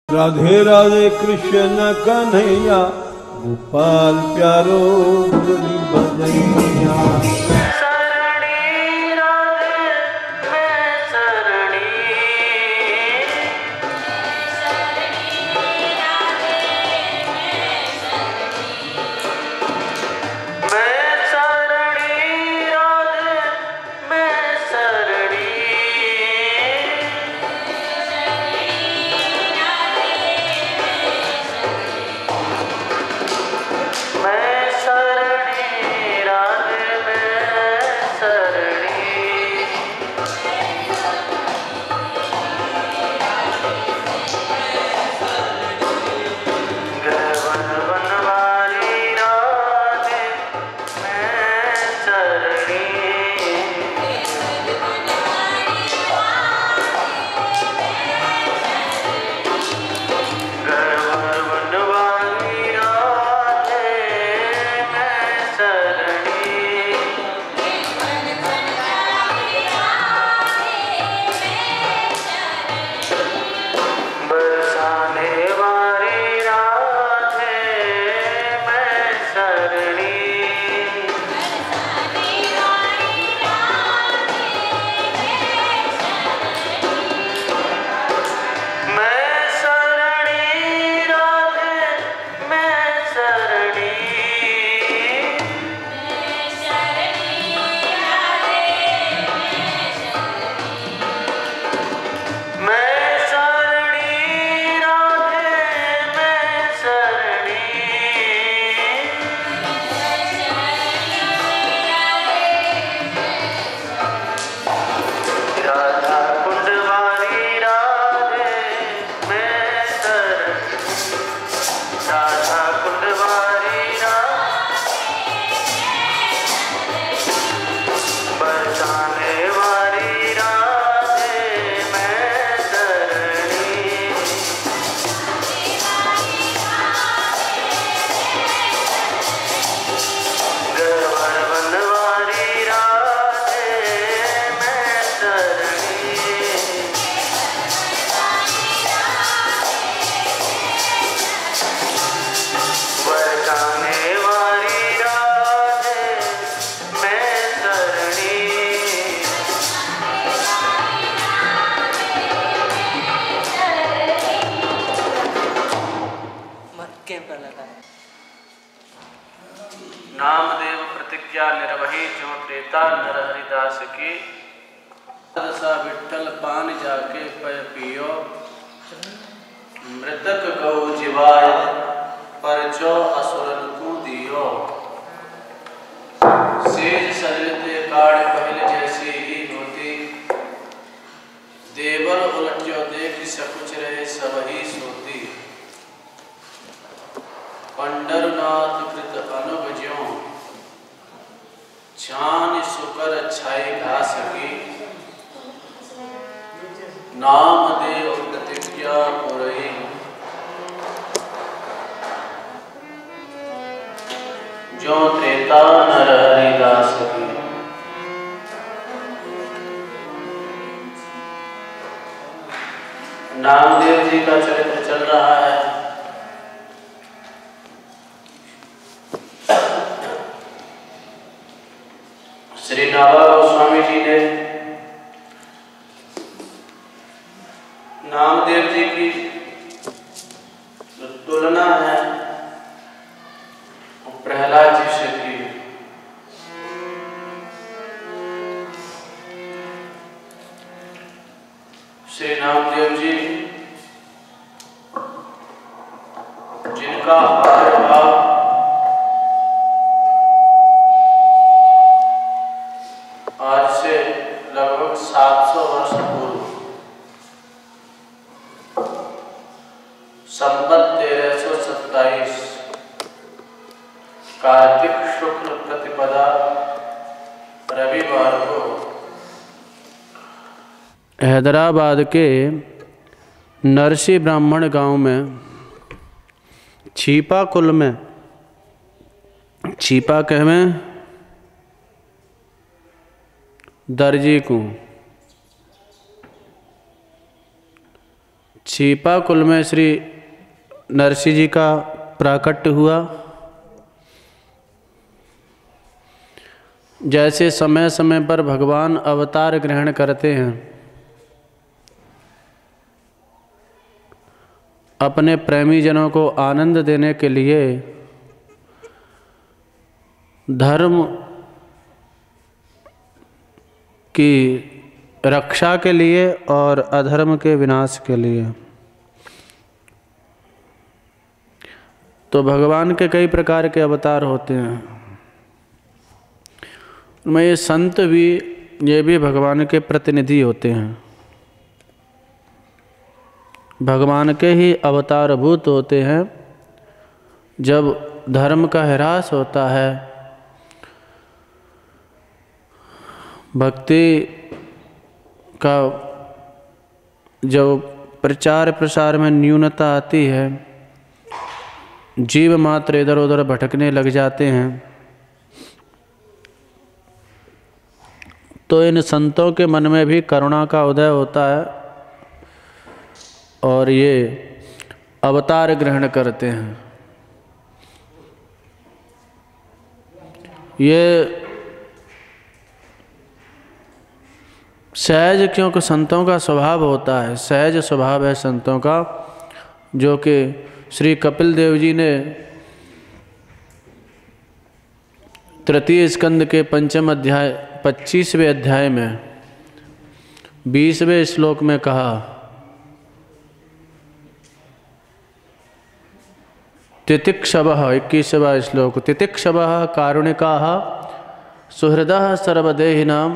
राधे राधे कृष्ण कन्हैया गोपाल प्यारो मुरली बजैया। नामदेव प्रतिज्ञा निर्वही जो त्रेता नर हरिदास की। सा विठल पान जाके पय पियो, मृतक गौ जीवाय परचो असुरन को दियो। सेज सजते काड़ पहले जैसी ही होती, देवर उलट्यो देख सकुच रहे सब ही सोती। पंडरनाथ कृत अनुभज्यों, छान सुकर छाई घास की। नामदेव प्रतिज्ञा पुरई, जो त्रेता नर हरिदास की। नामदेव जी का चरित्र चल रहा है। श्री नाभा गोस्वामी जी ने नामदेव जी की तुलना है प्रहलाद जी से की। श्री नामदेव जी जिनका आविर्भाव आज से लगभग 700 वर्ष पूर्व संवत 1327 कार्तिक शुक्ल प्रतिपदा रविवार को हैदराबाद के नरसी ब्राह्मण गांव में छीपा कुल में, छीपा कहवें दर्जी को, छिपाकुल में श्री नरसिंह जी का प्राकट्य हुआ। जैसे समय समय पर भगवान अवतार ग्रहण करते हैं, अपने प्रेमी जनों को आनंद देने के लिए, धर्म की रक्षा के लिए और अधर्म के विनाश के लिए, तो भगवान के कई प्रकार के अवतार होते हैं। उनमें ये संत भी, ये भी भगवान के प्रतिनिधि होते हैं, भगवान के ही अवतारभूत होते हैं। जब धर्म का ह्रास होता है, भक्ति का जब प्रचार प्रसार में न्यूनता आती है, जीव मात्र इधर उधर भटकने लग जाते हैं, तो इन संतों के मन में भी करुणा का उदय होता है और ये अवतार ग्रहण करते हैं। ये सहज, क्योंकि संतों का स्वभाव होता है, सहज स्वभाव है संतों का, जो कि श्री कपिल देव जी ने तृतीय स्कंद के पंचम अध्याय 25वें अध्याय में 20वें श्लोक में कहा, तितिक्षवः 21वां श्लोक, तितिक्षवः कारुणिकाः सुहृदः सर्वदेहिनां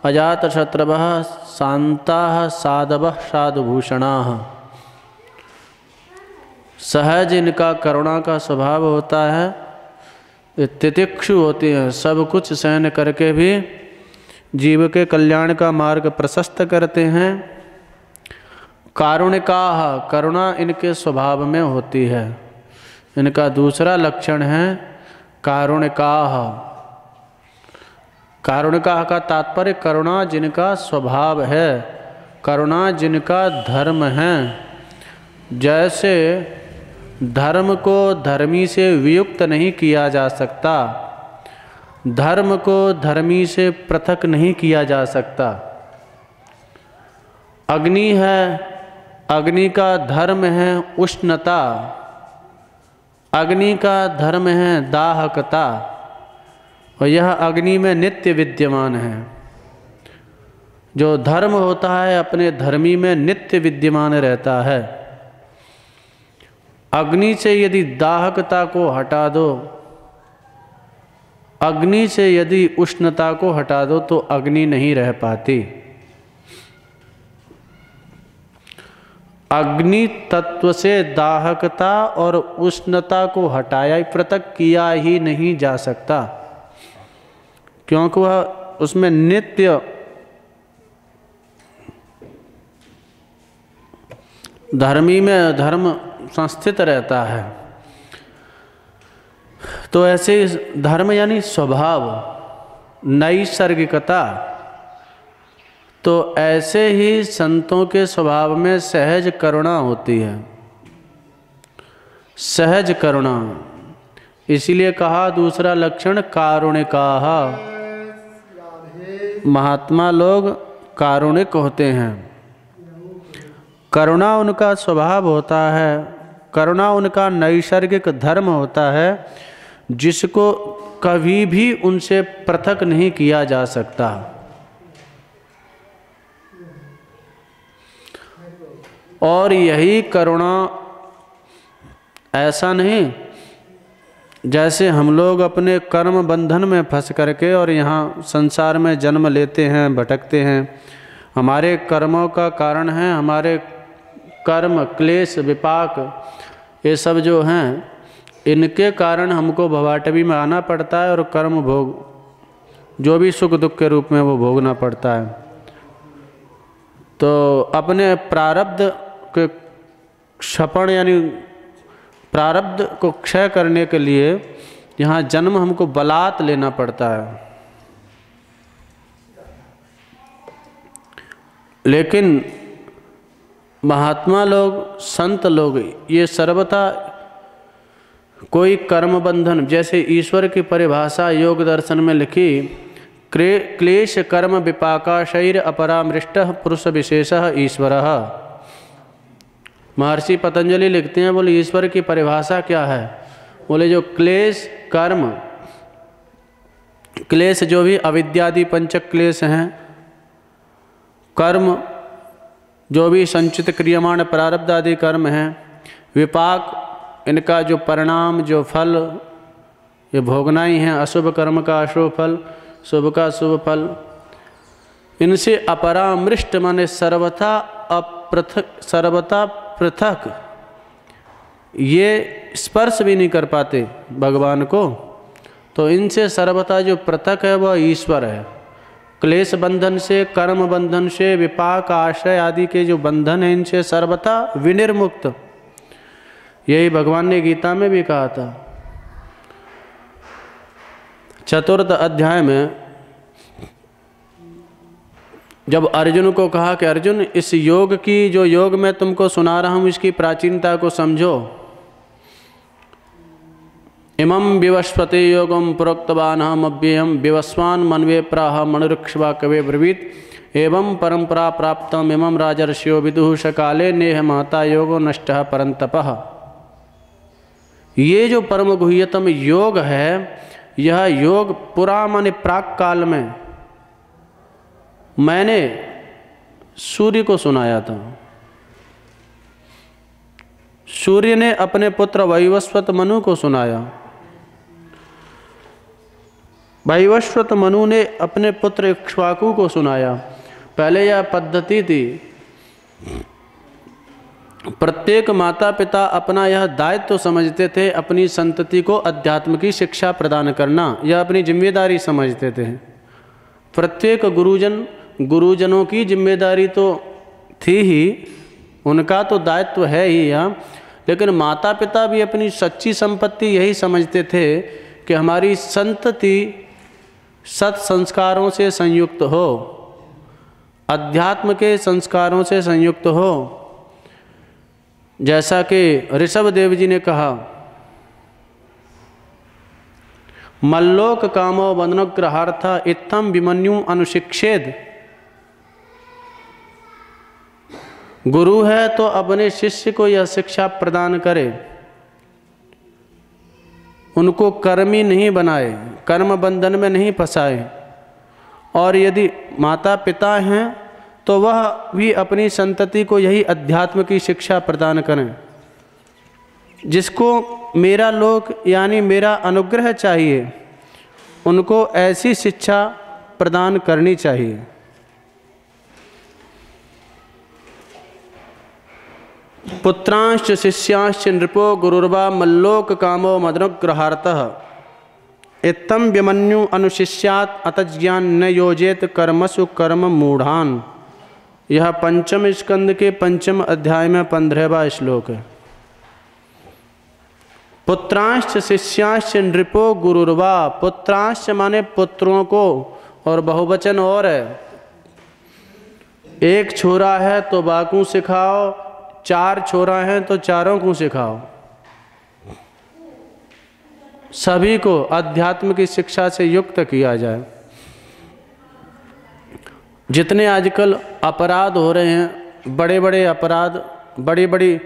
अजातशत्रवः शान्ताः साधवः साधुभूषणाः। सहज इनका करुणा का स्वभाव होता है, तितिक्षु होते हैं, सब कुछ सहन करके भी जीव के कल्याण का मार्ग प्रशस्त करते हैं। कारुणिकाः, करुणा इनके स्वभाव में होती है, इनका दूसरा लक्षण है कारुणिकाः। कारुणिकाः का तात्पर्य करुणा जिनका स्वभाव है, करुणा जिनका धर्म है। जैसे धर्म को धर्मी से वियुक्त नहीं किया जा सकता, धर्म को धर्मी से पृथक नहीं किया जा सकता। अग्नि है, अग्नि का धर्म है उष्णता, अग्नि का धर्म है दाहकता, और यह अग्नि में नित्य विद्यमान है। जो धर्म होता है अपने धर्मी में नित्य विद्यमान रहता है। अग्नि से यदि दाहकता को हटा दो, अग्नि से यदि उष्णता को हटा दो, तो अग्नि नहीं रह पाती। अग्नि तत्व से दाहकता और उष्णता को हटाया, पृथक किया ही नहीं जा सकता, क्योंकि वह उसमें नित्य धर्मी में धर्म संस्थित रहता है। तो ऐसे धर्म यानी स्वभाव, नैसर्गिकता, तो ऐसे ही संतों के स्वभाव में सहज करुणा होती है, सहज करुणा। इसीलिए कहा दूसरा लक्षण कारुणिकाः, महात्मा लोग कारुणिक होते हैं, करुणा उनका स्वभाव होता है, करुणा उनका नैसर्गिक धर्म होता है, जिसको कभी भी उनसे पृथक नहीं किया जा सकता। और यही करुणा, ऐसा नहीं जैसे हम लोग अपने कर्म बंधन में फंस करके और यहाँ संसार में जन्म लेते हैं, भटकते हैं। हमारे कर्मों का कारण है, हमारे कर्म, क्लेश, विपाक, ये सब जो हैं, इनके कारण हमको भवाटवी में आना पड़ता है और कर्म भोग, जो भी सुख दुख के रूप में वो भोगना पड़ता है। तो अपने प्रारब्ध के क्षपण यानी प्रारब्ध को क्षय करने के लिए यहाँ जन्म हमको बलात् लेना पड़ता है। लेकिन महात्मा लोग, संत लोग, ये सर्वथा कोई कर्म बंधन, जैसे ईश्वर की परिभाषा योग दर्शन में लिखी, क्लेश कर्म विपाका शरीर अपरामृष्ट पुरुष विशेषः ईश्वरः। महर्षि पतंजलि लिखते हैं, बोले ईश्वर की परिभाषा क्या है? बोले जो क्लेश कर्म, क्लेश जो भी अविद्यादि पंचक क्लेश हैं, कर्म जो भी संचित क्रियमाण प्रारब्ध आदि कर्म हैं, विपाक इनका जो परिणाम जो फल ये भोगना ही है, अशुभ कर्म का अशुभ फल, शुभ का शुभ फल, इनसे अपरामृष्ट माने सर्वथा अपृथक, सर्वथा पृथक, ये स्पर्श भी नहीं कर पाते भगवान को, तो इनसे सर्वथा जो पृथक है वह ईश्वर है। क्लेश बंधन से, कर्म बंधन से, विपाक आश्रय आदि के जो बंधन है, इनसे सर्वथा विनिर्मुक्त। यही भगवान ने गीता में भी कहा था। चतुर्थ अध्याय में जब अर्जुन को कहा कि अर्जुन इस योग की, जो योग मैं तुमको सुना रहा हूँ, इसकी प्राचीनता को समझो। इमं विवस्वते योगम प्रोक्तवान हम अव्ययम विवस्वान मनवे प्राह मनुरुक्षवा कवे ब्रवीत एवं परंपरा प्राप्तम इमं राजर्षियो विदुः सकाले नेह महता योगो नष्टः परंतपः। ये जो परम गुह्यतम योग है, यह योग पुरा माने प्राक काल में मैंने सूर्य को सुनाया था। सूर्य ने अपने पुत्र वैवस्वत मनु को सुनाया, वैवस्वत मनु ने अपने पुत्र इक्ष्वाकु को सुनाया। पहले यह पद्धति थी, प्रत्येक माता पिता अपना यह दायित्व समझते थे, अपनी संतति को अध्यात्म की शिक्षा प्रदान करना, यह अपनी जिम्मेदारी समझते थे। प्रत्येक गुरुजनों की जिम्मेदारी तो थी ही, उनका तो दायित्व है ही यहाँ, लेकिन माता पिता भी अपनी सच्ची संपत्ति यही समझते थे कि हमारी संतति सत संस्कारों से संयुक्त हो, अध्यात्म के संस्कारों से संयुक्त हो। जैसा कि ऋषभ देव जी ने कहा, मल्लोक कामो वदनुग्रहार्थ इत्थम विमन्यु अनुशिक्षेद। गुरु है तो अपने शिष्य को यह शिक्षा प्रदान करे, उनको कर्मी नहीं बनाए, कर्म बंधन में नहीं फंसाए। और यदि माता पिता हैं तो वह भी अपनी संतति को यही अध्यात्म की शिक्षा प्रदान करें। जिसको मेरा लोक यानी मेरा अनुग्रह चाहिए, उनको ऐसी शिक्षा प्रदान करनी चाहिए। पुत्रांश्च शिष्यांश्च नृपो गुरुर्वा मल्लोक कामो मदनुग्रहार्थः इत्थं विमन्यु अनुशिष्यात् अतज्ञान न योजेत कर्मसु कर्म मूढ़ान। यह पंचम स्कंद के पंचम अध्याय में 15वां श्लोक है। पुत्रांश्च शिष्यांश्च नृपो गुरुर्वा, पुत्रांश्च माने पुत्रों को, और बहुवचन और है। एक छोरा है तो बाकू सिखाओ, 4 छोरा हैं तो चारों को सिखाओ। सभी को अध्यात्म की शिक्षा से युक्त किया जाए। जितने आजकल अपराध हो रहे हैं, बड़े बड़े अपराध, बड़ी बड़ी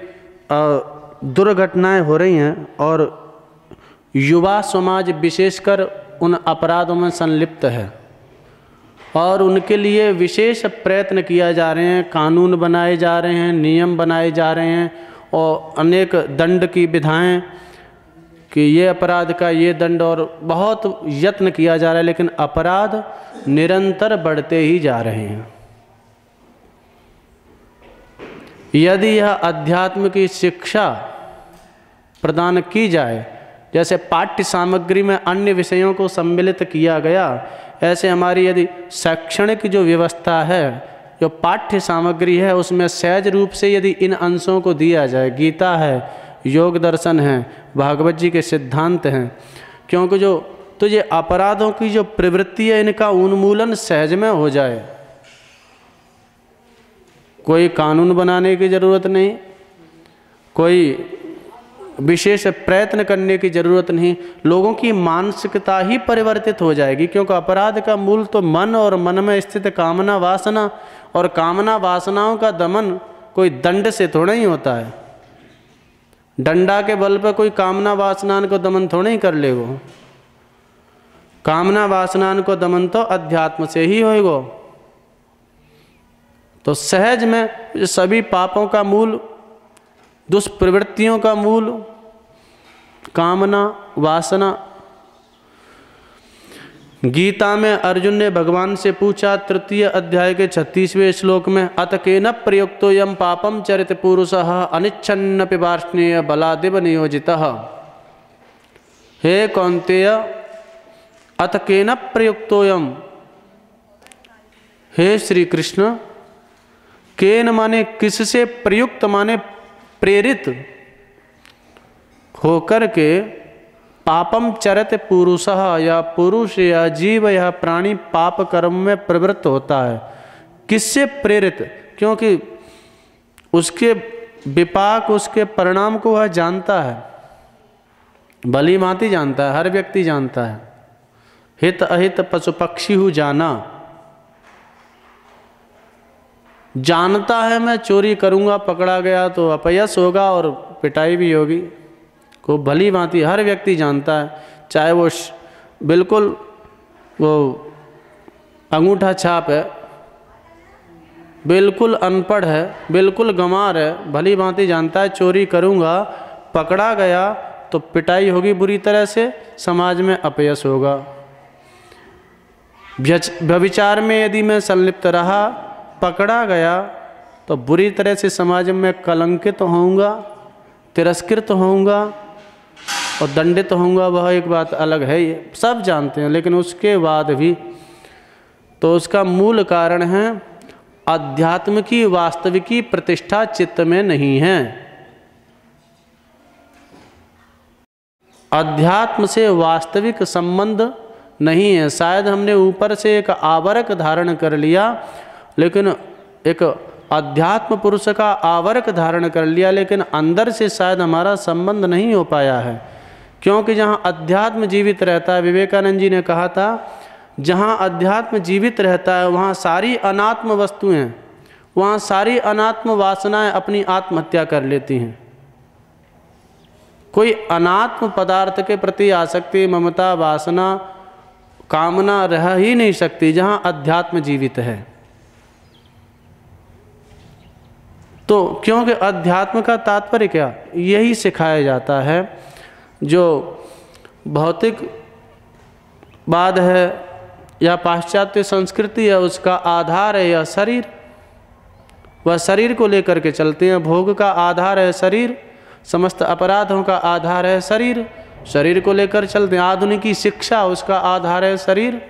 दुर्घटनाएं हो रही हैं, और युवा समाज विशेषकर उन अपराधों में संलिप्त है, और उनके लिए विशेष प्रयत्न किया जा रहे हैं, कानून बनाए जा रहे हैं, नियम बनाए जा रहे हैं, और अनेक दंड की विधाएं कि ये अपराध का ये दंड, और बहुत यत्न किया जा रहा है, लेकिन अपराध निरंतर बढ़ते ही जा रहे हैं। यदि यह अध्यात्म की शिक्षा प्रदान की जाए, जैसे पाठ्य सामग्री में अन्य विषयों को सम्मिलित किया गया, ऐसे हमारी यदि शैक्षणिक जो व्यवस्था है, जो पाठ्य सामग्री है, उसमें सहज रूप से यदि इन अंशों को दिया जाए, गीता है, योग दर्शन है, भागवत जी के सिद्धांत हैं, क्योंकि तो ये अपराधों की जो प्रवृत्ति है, इनका उन्मूलन सहज में हो जाए, कोई कानून बनाने की ज़रूरत नहीं, कोई विशेष प्रयत्न करने की ज़रूरत नहीं। लोगों की मानसिकता ही परिवर्तित हो जाएगी, क्योंकि अपराध का मूल तो मन और मन में स्थित कामना वासना, और कामना वासनाओं का दमन कोई दंड से थोड़ा ही होता है। डंडा के बल पर कोई कामना वासनान को दमन थोड़ा ही कर लेगो। कामना वासनान को दमन तो अध्यात्म से ही होएगो। तो सहज में सभी पापों का मूल, दुष्प्रवृत्तियों का मूल कामना वासना। गीता में अर्जुन ने भगवान से पूछा, 3 अध्याय के 36वें श्लोक में, अत केन प्रयुक्तो यम पापम चरित पुरुषः अनिच्छन्नपि वार्ष्णेय बलादिव नियोजितः। हे कौन्तेय, अत केन प्रयुक्तोयम, हे श्री कृष्ण, केन माने किससे, प्रयुक्त माने प्रेरित होकर के, पापम चरत पुरुषः, या पुरुष या जीव या प्राणी पाप कर्म में प्रवृत्त होता है। किससे प्रेरित? क्योंकि उसके विपाक, उसके परिणाम को वह जानता है, भली भांति जानता है, हर व्यक्ति जानता है। हित अहित पशु पक्षी हूँ जाना, जानता है मैं चोरी करूँगा, पकड़ा गया तो अपयश होगा और पिटाई भी होगी, को भली भांति हर व्यक्ति जानता है। चाहे वो बिल्कुल वो अंगूठा छाप है, बिल्कुल अनपढ़ है, बिल्कुल गंवार है, भली भांति जानता है चोरी करूँगा, पकड़ा गया तो पिटाई होगी बुरी तरह से, समाज में अपयश होगा। व्यभिचार में यदि मैं संलिप्त रहा, पकड़ा गया तो बुरी तरह से समाज में कलंकित होऊंगा, तिरस्कृत होऊंगा और दंडित होऊंगा। वह एक बात अलग है, ये सब जानते हैं। लेकिन उसके बाद भी तो उसका मूल कारण है अध्यात्म की वास्तविकी प्रतिष्ठा चित्त में नहीं है। अध्यात्म से वास्तविक संबंध नहीं है। शायद हमने ऊपर से एक आवरक धारण कर लिया, लेकिन एक अध्यात्म पुरुष का आवरक धारण कर लिया, लेकिन अंदर से शायद हमारा संबंध नहीं हो पाया है। क्योंकि जहाँ अध्यात्म जीवित रहता है, विवेकानंद जी ने कहा था, जहाँ अध्यात्म जीवित रहता है वहाँ सारी अनात्म वस्तुएं, वहाँ सारी अनात्म वासनाएं अपनी आत्महत्या कर लेती हैं। कोई अनात्म पदार्थ के प्रति आसक्ति, ममता, वासना, कामना रह ही नहीं सकती जहाँ अध्यात्म जीवित है। तो क्योंकि अध्यात्म का तात्पर्य क्या, यही सिखाया जाता है। जो भौतिकवाद है या पाश्चात्य संस्कृति है, उसका आधार है यह शरीर। वह शरीर को लेकर के चलते हैं। भोग का आधार है शरीर, समस्त अपराधों का आधार है शरीर, शरीर को लेकर चलते हैं। आधुनिकी शिक्षा, उसका आधार है शरीर।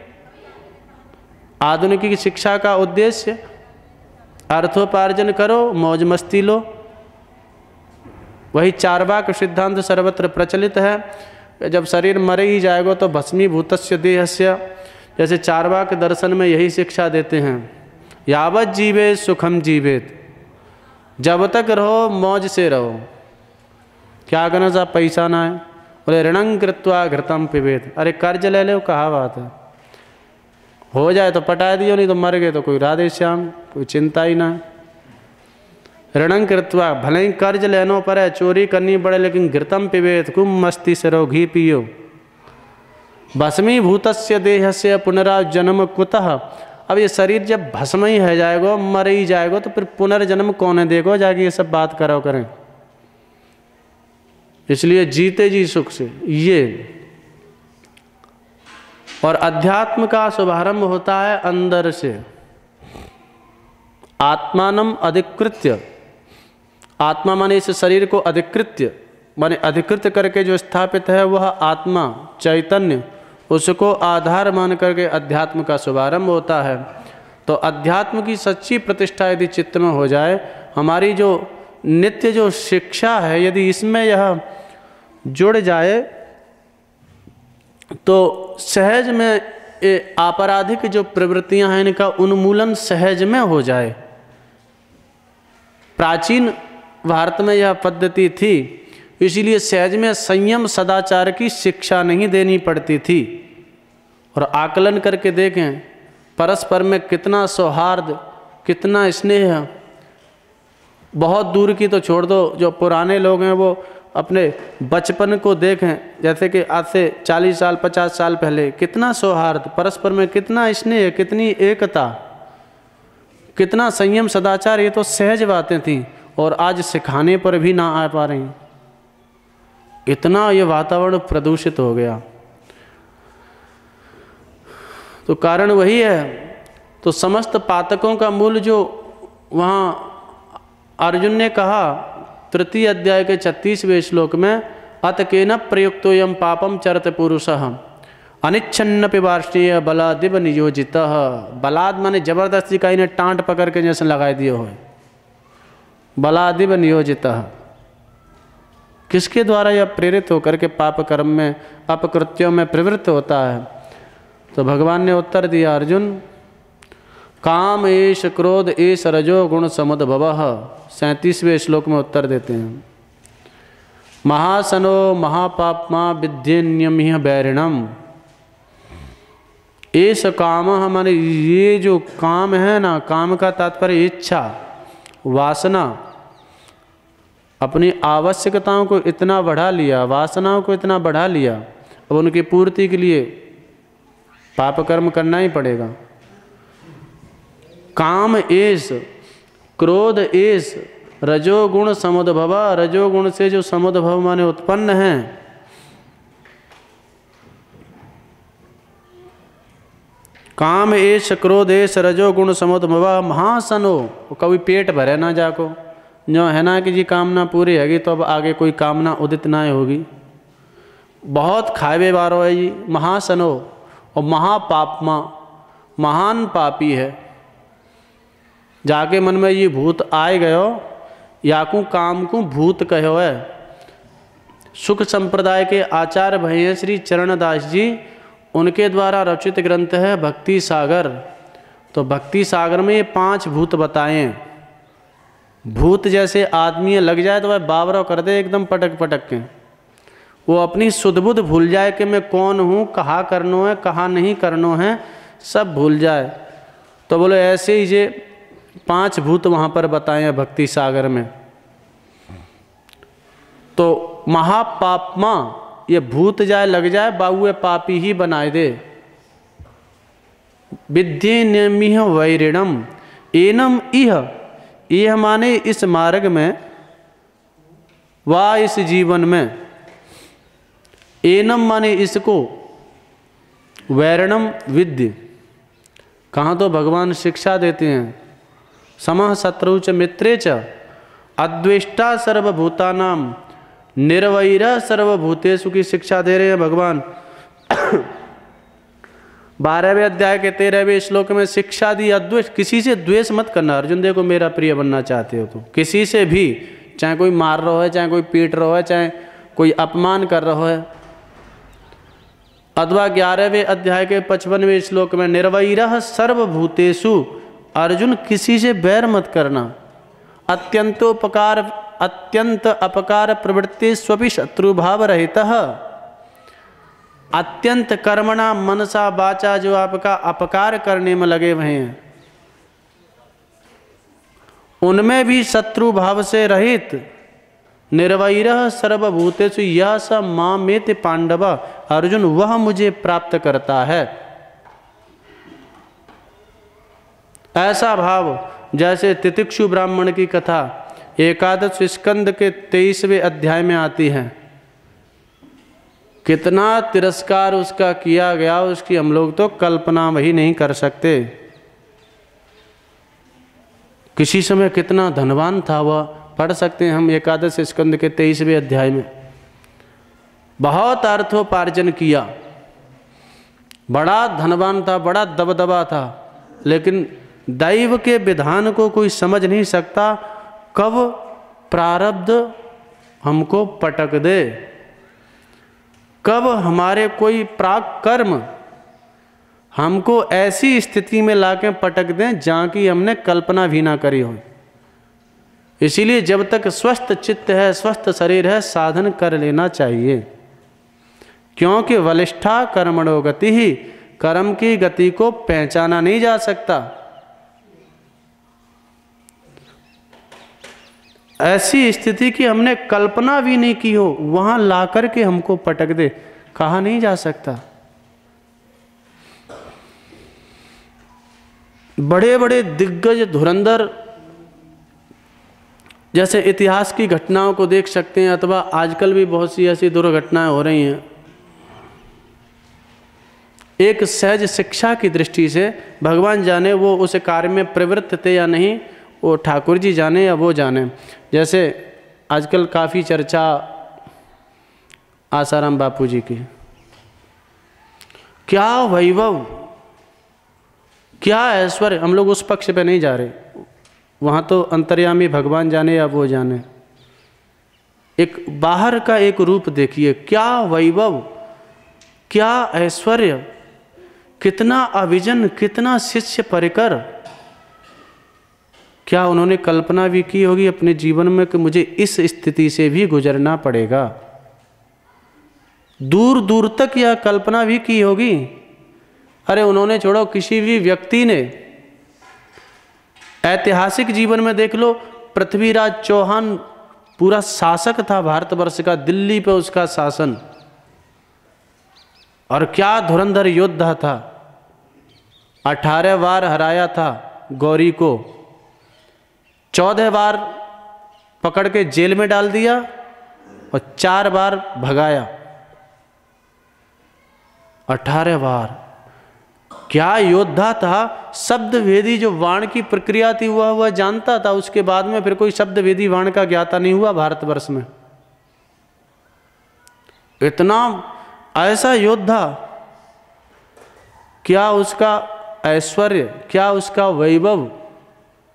आधुनिकी शिक्षा का उद्देश्य अर्थोपार्जन करो, मौज मस्ती लो। वही चार्वाक सिद्धांत सर्वत्र प्रचलित है। जब शरीर मर ही जाएगा तो भस्मीभूतस्य देहस्य, जैसे चार्वाक दर्शन में यही शिक्षा देते हैं, यावत जीवेत सुखम जीवेत, जब तक रहो मौज से रहो। क्या करना साहब, पैसा ना है, बोले ऋणं कृत्वा घृतम पिबेत। अरे कर्ज ले लो, कहा बात है, हो जाए तो पटा दियो, नहीं तो मर गए तो कोई राधे श्याम, कोई चिंता ही ना। ऋणं कृत्वा, भले ही कर्ज लेनो पड़े, चोरी करनी पड़े, लेकिन घृतम पिबेत, खूब मस्ती से रहो, घी पियो। भस्मीभूतस्य देहस्य पुनराजन्म कुतः। अब ये शरीर जब भस्म ही है जाएगा, मर ही जाएगा, तो फिर पुनर्जन्म कौन देगा, जाके ये सब बात करो करें। इसलिए जीते जी सुख से ये। और अध्यात्म का शुभारंभ होता है अंदर से। आत्मानम अधिकृत्य, आत्मा माने इस शरीर को अधिकृत्य माने अधिकृत करके जो स्थापित है वह आत्मा चैतन्य, उसको आधार मान करके अध्यात्म का शुभारंभ होता है। तो अध्यात्म की सच्ची प्रतिष्ठा यदि चित्त में हो जाए, हमारी जो नित्य जो शिक्षा है यदि इसमें यह जुड़ जाए, तो सहज में आपराधिक जो प्रवृत्तियां हैं इनका उन्मूलन सहज में हो जाए। प्राचीन भारत में यह पद्धति थी, इसीलिए सहज में संयम सदाचार की शिक्षा नहीं देनी पड़ती थी। और आकलन करके देखें परस्पर में कितना सौहार्द, कितना स्नेह। बहुत दूर की तो छोड़ दो, जो पुराने लोग हैं वो अपने बचपन को देखें, जैसे कि आज से 40 साल 50 साल पहले कितना सौहार्द, परस्पर में कितना स्नेह, कितनी एकता, कितना संयम सदाचार, ये तो सहज बातें थीं। और आज सिखाने पर भी ना आ पा रही, इतना ये वातावरण प्रदूषित हो गया। तो कारण वही है। तो समस्त पातकों का मूल जो वहाँ अर्जुन ने कहा 3 अध्याय के 36वें श्लोक में, अत केन प्रयुक्तोयम पापम चरत पुरुषः अनिच्छन्न पिवार्ष्णीय बलादिव नियोजितः। बलाद माने जबरदस्ती का इन्हें टांट पकड़ के जैसे लगा दिए हो, बलादिव नियोजितः। किसके द्वारा यह प्रेरित होकर के पाप कर्म में, अपकृत्यों में प्रवृत्त होता है? तो भगवान ने उत्तर दिया, अर्जुन काम एष क्रोध एष रजो गुण समुद्भवः। 37वें श्लोक में उत्तर देते हैं, महासनो महापापमा विद्येन्यमिह बैरिणम। एष काम हमारे, ये जो काम है ना, काम का तात्पर्य इच्छा, वासना, अपनी आवश्यकताओं को इतना बढ़ा लिया, वासनाओं को इतना बढ़ा लिया, अब उनकी पूर्ति के लिए पाप कर्म करना ही पड़ेगा। काम एष, क्रोध एष, रजोगुण समुद्भव। रजोगुण से जो समुद्भव माने उत्पन्न हैं, काम एष क्रोध एष रजोगुण समुद्भव महासनो। कभी पेट भरे ना जाको, जो है ना कि जी कामना पूरी हैगी तो अब आगे कोई कामना उदित ना होगी। बहुत खावे बारो है जी, महासनो। और महापापमा, महान पापी है। जाके मन में ये भूत आए गयो, याकू काम को भूत कहो है। सुख संप्रदाय के आचार्य भैया श्री चरणदास जी, उनके द्वारा रचित ग्रंथ है भक्ति सागर। तो भक्ति सागर में ये 5 भूत बताए हैं। भूत जैसे आदमी लग जाए तो वह बावरा कर दे एकदम पटक पटक के, वो अपनी सुध बुध भूल जाए कि मैं कौन हूँ, कहाँ करनो है, कहाँ नहीं करनो है, सब भूल जाए। तो बोले ऐसे ही ये 5 भूत वहाँ पर बताए हैं भक्ति सागर में। तो महापापमा, ये भूत जाए लग जाए बाहुए पापी ही बनाए दे। विद्येन्यमिह वैरिणम एनम इह, यह माने इस मार्ग में, वा इस जीवन में, एनम माने इसको, वैरणम विद्य। कहाँ तो भगवान शिक्षा देते हैं, समः शत्रु च मित्रे च अद्वेष्टा सर्वभूतानाम निर्वैरः सर्वभूतेषु की शिक्षा दे रहे हैं भगवान। 12वें अध्याय के 13वें श्लोक में शिक्षा दी, अद्वेष, किसी से द्वेष मत करना। अर्जुन देखो मेरा प्रिय बनना चाहते हो तो किसी से भी, चाहे कोई मार रहा है, चाहे कोई पीट रहा है, चाहे कोई अपमान कर रहा है। अथवा 11वें अध्याय के 55वें श्लोक में निर्वैरः सर्वभूतेषु, अर्जुन किसी से बैर मत करना। अत्यंत अपकार प्रवृत्ति स्वपि शत्रुभाव रहितः, अत्यंत कर्मणा मनसा वाचा, जो आपका अपकार करने में लगे हुए हैं, उनमें भी शत्रु भाव से रहित। निर्वैरः सर्वभूतेषु यः स मामेति पांडव, अर्जुन वह मुझे प्राप्त करता है। ऐसा भाव जैसे तितिक्षु ब्राह्मण की कथा 11 स्कंद के 23वें अध्याय में आती है। कितना तिरस्कार उसका किया गया, उसकी हम लोग तो कल्पना भी नहीं कर सकते। किसी समय कितना धनवान था वह, पढ़ सकते हैं हम 11 स्कंद के 23वें अध्याय में। बहुत अर्थोपार्जन किया, बड़ा धनवान था, बड़ा दबदबा था, लेकिन दैव के विधान को कोई समझ नहीं सकता, कब प्रारब्ध हमको पटक दे, कब हमारे कोई प्राक कर्म हमको ऐसी स्थिति में लाके पटक दें जहाँ की हमने कल्पना भी ना करी हो। इसीलिए जब तक स्वस्थ चित्त है, स्वस्थ शरीर है, साधन कर लेना चाहिए। क्योंकि बलिष्ठा कर्मणो गति ही, कर्म की गति को पहचाना नहीं जा सकता। ऐसी स्थिति की हमने कल्पना भी नहीं की हो, वहां ला करके हमको पटक दे, कहा नहीं जा सकता। बड़े बड़े दिग्गज धुरंधर, जैसे इतिहास की घटनाओं को देख सकते हैं, अथवा आजकल भी बहुत सी ऐसी दुर्घटनाएं हो रही हैं। एक सहज शिक्षा की दृष्टि से भगवान जाने वो उस कार्य में प्रवृत्त थे या नहीं, वो ठाकुर जी जाने या वो जाने। जैसे आजकल काफ़ी चर्चा आसाराम बापू जी की, क्या वैभव, क्या ऐश्वर्य। हम लोग उस पक्ष पे नहीं जा रहे, वहाँ तो अंतर्यामी भगवान जाने या वो जाने। एक बाहर का एक रूप देखिए, क्या वैभव, क्या ऐश्वर्य, कितना अभिजन, कितना शिष्य परिकर। क्या उन्होंने कल्पना भी की होगी अपने जीवन में कि मुझे इस स्थिति से भी गुजरना पड़ेगा? दूर दूर तक यह कल्पना भी की होगी। अरे उन्होंने छोड़ो, किसी भी व्यक्ति ने ऐतिहासिक जीवन में देख लो, पृथ्वीराज चौहान पूरा शासक था भारतवर्ष का, दिल्ली पे उसका शासन, और क्या धुरंधर योद्धा था। 18 बार हराया था गौरी को, 14 बार पकड़ के जेल में डाल दिया और 4 बार भगाया। 18 बार, क्या योद्धा था। शब्द भेदी जो वाण की प्रक्रिया थी वह जानता था। उसके बाद में फिर कोई शब्द भेदी वाण का ज्ञाता नहीं हुआ भारतवर्ष में। इतना ऐसा योद्धा, क्या उसका ऐश्वर्य, क्या उसका वैभव,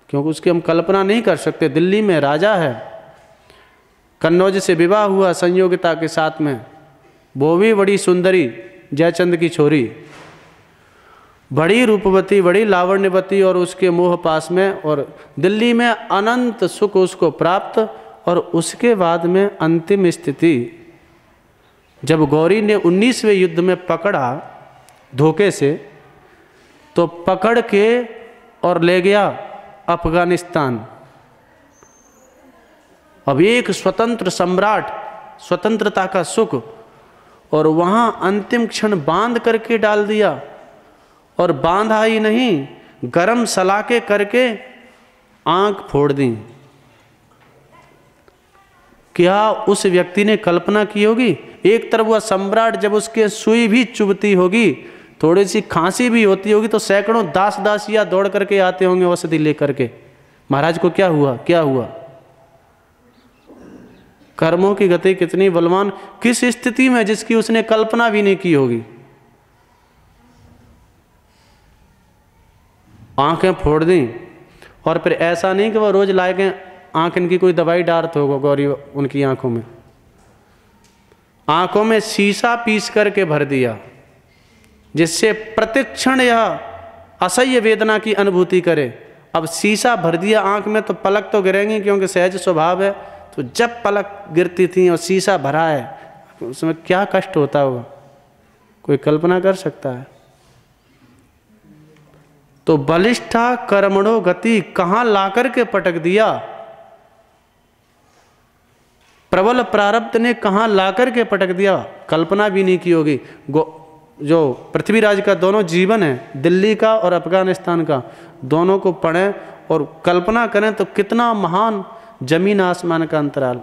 क्योंकि उसकी हम कल्पना नहीं कर सकते। दिल्ली में राजा है, कन्नौज से विवाह हुआ संयोगिता के साथ में, वो भी बड़ी सुंदरी, जयचंद की छोरी, बड़ी रूपवती, बड़ी लावण्यवती, और उसके मोह पास में, और दिल्ली में अनंत सुख उसको प्राप्त। और उसके बाद में अंतिम स्थिति, जब गौरी ने 19वें युद्ध में पकड़ा धोखे से, तो पकड़ के और ले गया अफगानिस्तान। अब एक स्वतंत्र सम्राट, स्वतंत्रता का सुख, और वहाँ अंतिम क्षण बांध करके डाल दिया। और बांधा ही नहीं, गरम सलाके करके आंख फोड़ दी। क्या उस व्यक्ति ने कल्पना की होगी? एक तरफ वह सम्राट, जब उसके सुई भी चुभती होगी, थोड़ी सी खांसी भी होती होगी, तो सैकड़ों दास दासिया दौड़ करके आते होंगे औषधि लेकर के। महाराज को क्या हुआ, क्या हुआ? कर्मों की गति कितनी बलवान, किस स्थिति में, जिसकी उसने कल्पना भी नहीं की होगी। आंखें फोड़ दी। और फिर ऐसा नहीं कि वह रोज लाए के आंख इनकी कोई दवाई डालते होगा गौरी उनकी आंखों में, आंखों में शीशा पीस करके भर दिया, जिससे प्रतिक्षण यह असह्य वेदना की अनुभूति करे। अब शीशा भर दिया आंख में, तो पलक तो गिरेंगी, क्योंकि सहज स्वभाव है। तो जब पलक गिरती थी और शीशा भरा है, उसमें क्या कष्ट होता होगा, कोई कल्पना कर सकता है? तो बलिष्ठा कर्मणो गति, कहाँ लाकर के पटक दिया। प्रबल प्रारब्ध ने कहाँ लाकर के पटक दिया, कल्पना भी नहीं की होगी। जो पृथ्वीराज का दोनों जीवन है, दिल्ली का और अफगानिस्तान का, दोनों को पढ़ें और कल्पना करें तो कितना महान जमीन आसमान का अंतराल।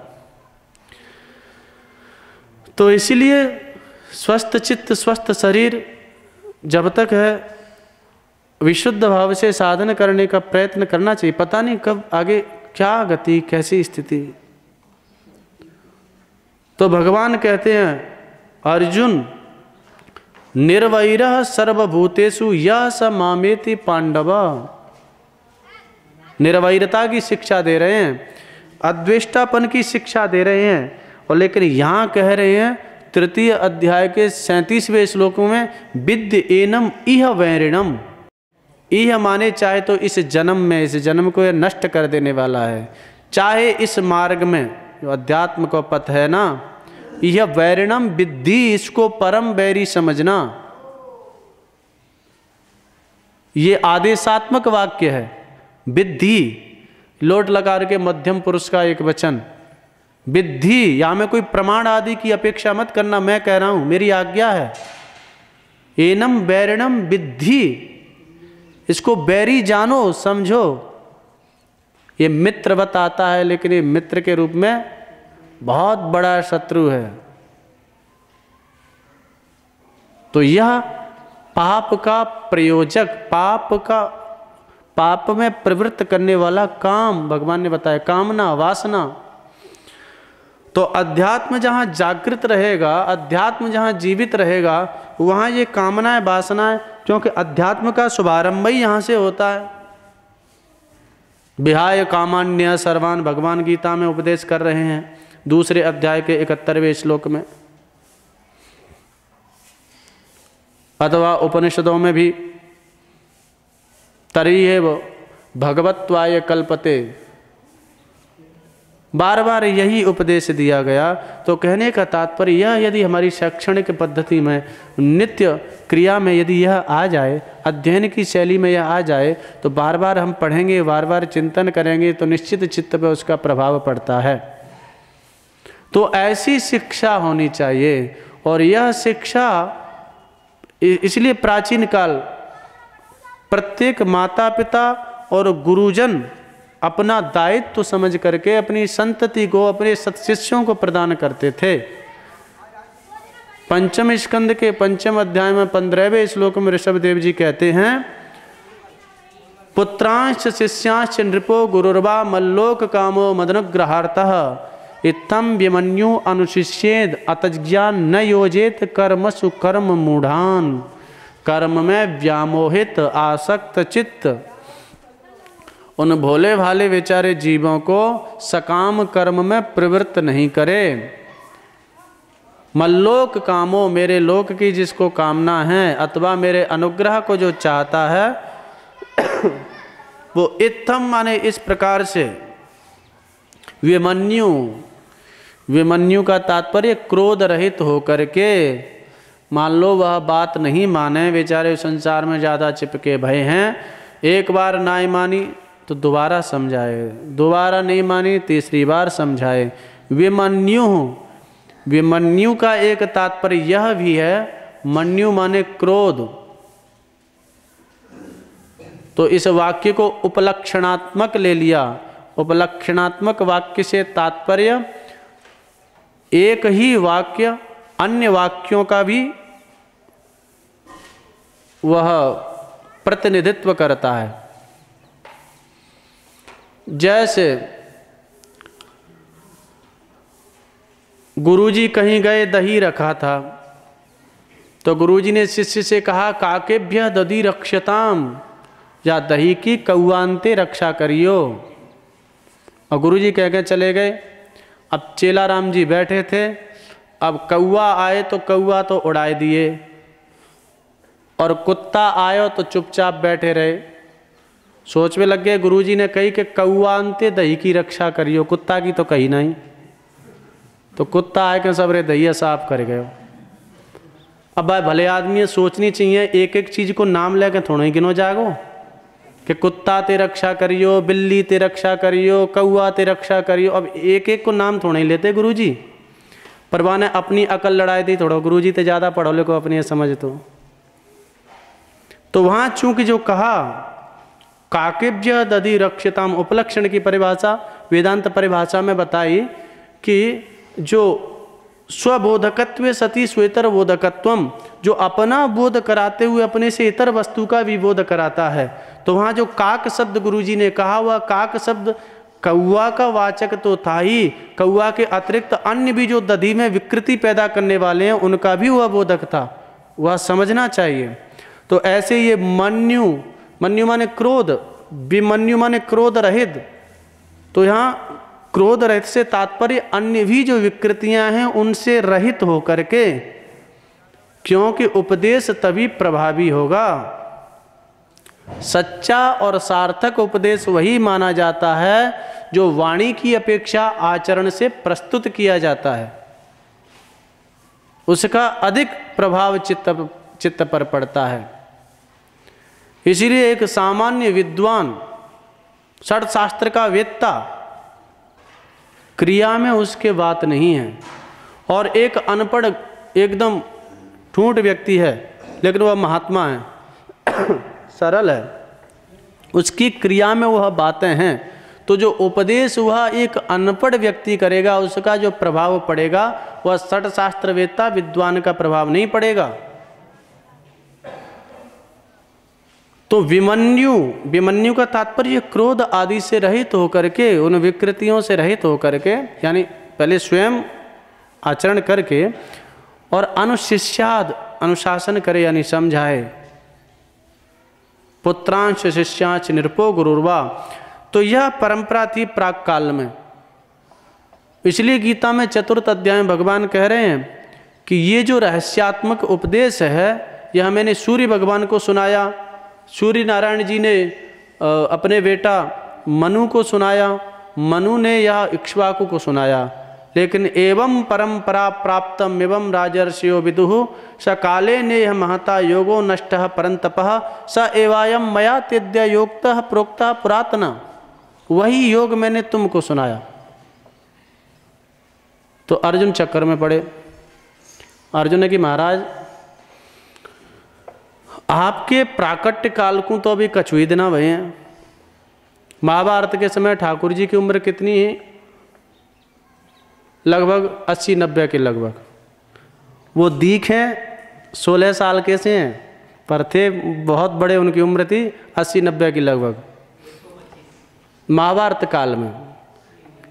तो इसलिए स्वस्थ चित्त, स्वस्थ शरीर जब तक है, विशुद्ध भाव से साधन करने का प्रयत्न करना चाहिए। पता नहीं कब आगे क्या गति, कैसी स्थिति। तो भगवान कहते हैं, अर्जुन निर्वैरः सर्वभूतेषु यः स मामेति पांडव। निर्वैरता की शिक्षा दे रहे हैं, अद्वेष्टापन की शिक्षा दे रहे हैं। और लेकिन यहाँ कह रहे हैं 3 अध्याय के 37वें श्लोक में, विद्य एनम इह वैरिणम। इह माने चाहे तो इस जन्म में, इस जन्म को यह नष्ट कर देने वाला है। चाहे इस मार्ग में जो अध्यात्म का पथ है ना, यह वैरिणम विद्धि, इसको परम वैरी समझना। ये आदेशात्मक वाक्य है। विद्धि लोट लगा के मध्यम पुरुष का एक वचन, विद्धि। यहां में कोई प्रमाण आदि की अपेक्षा मत करना, मैं कह रहा हूं, मेरी आज्ञा है। एनम वैरिणम विद्धि, इसको बैरी जानो, समझो। ये मित्रवत आता है, लेकिन ये मित्र के रूप में बहुत बड़ा शत्रु है। तो यह पाप का प्रयोजक, पाप में प्रवृत्त करने वाला काम, भगवान ने बताया, कामना, वासना। तो अध्यात्म जहां जागृत रहेगा, अध्यात्म जहां जीवित रहेगा, वहां ये कामनाएं, वासनाएं, क्योंकि अध्यात्म का शुभारंभ ही यहां से होता है। विहाय कामान्य सर्वान, भगवान गीता में उपदेश कर रहे हैं, दूसरे अध्याय के 71वें श्लोक में। अथवा उपनिषदों में भी तरीहेव भगवत्वाय कल्पते, बार बार यही उपदेश दिया गया। तो कहने का तात्पर्य यह, यदि हमारी शैक्षणिक पद्धति में, नित्य क्रिया में यदि यह आ जाए, अध्ययन की शैली में यह आ जाए, तो बार बार हम पढ़ेंगे, बार बार चिंतन करेंगे, तो निश्चित चित्त पे उसका प्रभाव पड़ता है। तो ऐसी शिक्षा होनी चाहिए। और यह शिक्षा इसलिए प्राचीन काल प्रत्येक माता पिता और गुरुजन अपना दायित्व तो समझ करके अपनी संतति को, अपने सत्शिष्यों को प्रदान करते थे। पंचम स्कंद के 5वें अध्याय में 15वें श्लोक में ऋषभदेव जी कहते हैं, पुत्रांश शिष्यांश नृपो गुरुर्वा मल्लोक कामो मदनुग्रहार्थः इत्थम विमन्यु अनुशिष्येद अतज्ञान न योजेत कर्मसु कर्म मूढ़ान। कर्म में व्यामोहित आसक्त चित्त उन भोले भाले बेचारे जीवों को सकाम कर्म में प्रवृत्त नहीं करे। मल्लोक कामो, मेरे लोक की जिसको कामना है, अथवा मेरे अनुग्रह को जो चाहता है, वो इत्थम माने इस प्रकार से, विमन्यु, विमन्यु का तात्पर्य क्रोध रहित होकर के, मान लो वह बात नहीं माने, बेचारे संसार में ज़्यादा चिपके भय हैं, एक बार ना मानी तो दोबारा समझाए, दोबारा नहीं मानी तीसरी बार समझाए। विमन्यु, विमन्यु का एक तात्पर्य यह भी है, मन्यु माने क्रोध। तो इस वाक्य को उपलक्षणात्मक ले लिया। उपलक्षणात्मक वाक्य से तात्पर्य एक ही वाक्य अन्य वाक्यों का भी वह प्रतिनिधित्व करता है। जैसे गुरुजी कहीं गए, दही रखा था, तो गुरुजी ने शिष्य से कहा, काकेभ्य दधि रक्षताम, या दही की कौआंते रक्षा करियो। और गुरुजी कह के चले गए। अब चेला राम जी बैठे थे, अब कौआ आए तो कौआ तो उड़ाए दिए, और कुत्ता आयो तो चुपचाप बैठे रहे। सोच में लग गए, गुरुजी ने कही कि कौआंते दही की रक्षा करियो, कुत्ता की तो कही नहीं। तो कुत्ता आए के सबरे दहिया साफ कर गए। अब भाई भले आदमी सोचनी चाहिए, एक एक चीज को नाम लेके थोड़ा ही गिनो जागो कि कुत्ता ते रक्षा करियो, बिल्ली ते रक्षा करियो, कौआ ते रक्षा करियो। अब एक एक को नाम थोड़ा ही लेते गुरुजी, पर ने अपनी अकल लड़ाई दी थोड़ा, गुरुजी ते ज़्यादा पढ़ो लिखो अपनी समझ। तो वहाँ चूंकि जो कहा काकेभ्य दधि रक्षताम, उपलक्षण की परिभाषा वेदांत परिभाषा में बताई कि जो स्वबोधकत्व सती स्वेतर बोधकत्वम, जो अपना बोध कराते हुए अपने से इतर वस्तु का भी बोध कराता है। तो वहाँ जो काक शब्द गुरुजी ने कहा, वह काक शब्द कौआ का वाचक तो था ही, कौआ के अतिरिक्त अन्य भी जो दधि में विकृति पैदा करने वाले हैं उनका भी वह बोधक था, वह समझना चाहिए। तो ऐसे ये मन्यु, मन्यु माने क्रोध, विमन्यु माने क्रोध रहित। तो यहाँ क्रोध रहित से तात्पर्य अन्य भी जो विकृतियां हैं उनसे रहित होकर के, क्योंकि उपदेश तभी प्रभावी होगा। सच्चा और सार्थक उपदेश वही माना जाता है जो वाणी की अपेक्षा आचरण से प्रस्तुत किया जाता है उसका अधिक प्रभाव चित्त पर पड़ता है। इसीलिए एक सामान्य विद्वान, षट्शास्त्र का वेत्ता, क्रिया में उसके बात नहीं है, और एक अनपढ़ एकदम ठूंठ व्यक्ति है लेकिन वह महात्मा है, सरल है, उसकी क्रिया में वह बातें हैं। तो जो उपदेश वह एक अनपढ़ व्यक्ति करेगा उसका जो प्रभाव पड़ेगा वह षट्शास्त्र वेत्ता विद्वान का प्रभाव नहीं पड़ेगा। तो विमन्यु का तात्पर्य क्रोध आदि से रहित होकर के, उन विकृतियों से रहित होकर के, यानी पहले स्वयं आचरण करके और अनुशिष्याद अनुशासन करे यानी समझाए। पुत्रांश शिष्यांश निरपो गुरुर्वा, तो यह परंपरा थी प्राक काल में। इसलिए गीता में 4th अध्याय में भगवान कह रहे हैं कि ये जो रहस्यात्मक उपदेश है यह मैंने सूर्य भगवान को सुनाया, सूर्य नारायण जी ने अपने बेटा मनु को सुनाया, मनु ने यह इक्ष्वाकु को सुनाया। लेकिन एवं परंपरा प्राप्तम एवं राजर्षियो विदुः स काले नेह महता योगो नष्टः परंतपः स एवायम मया तेद्य योक्तः प्रोक्तः पुरातना, वही योग मैंने तुमको सुनाया। तो अर्जुन चक्कर में पड़े। अर्जुन ने कि महाराज आपके प्राकट्य काल को तो अभी कछुई दिना भये हैं। महाभारत के समय ठाकुर जी की उम्र कितनी है? लगभग 80-90 के लगभग। वो दीख हैं 16 साल के से हैं, पर थे बहुत बड़े, उनकी उम्र थी 80-90 की लगभग महाभारत काल में।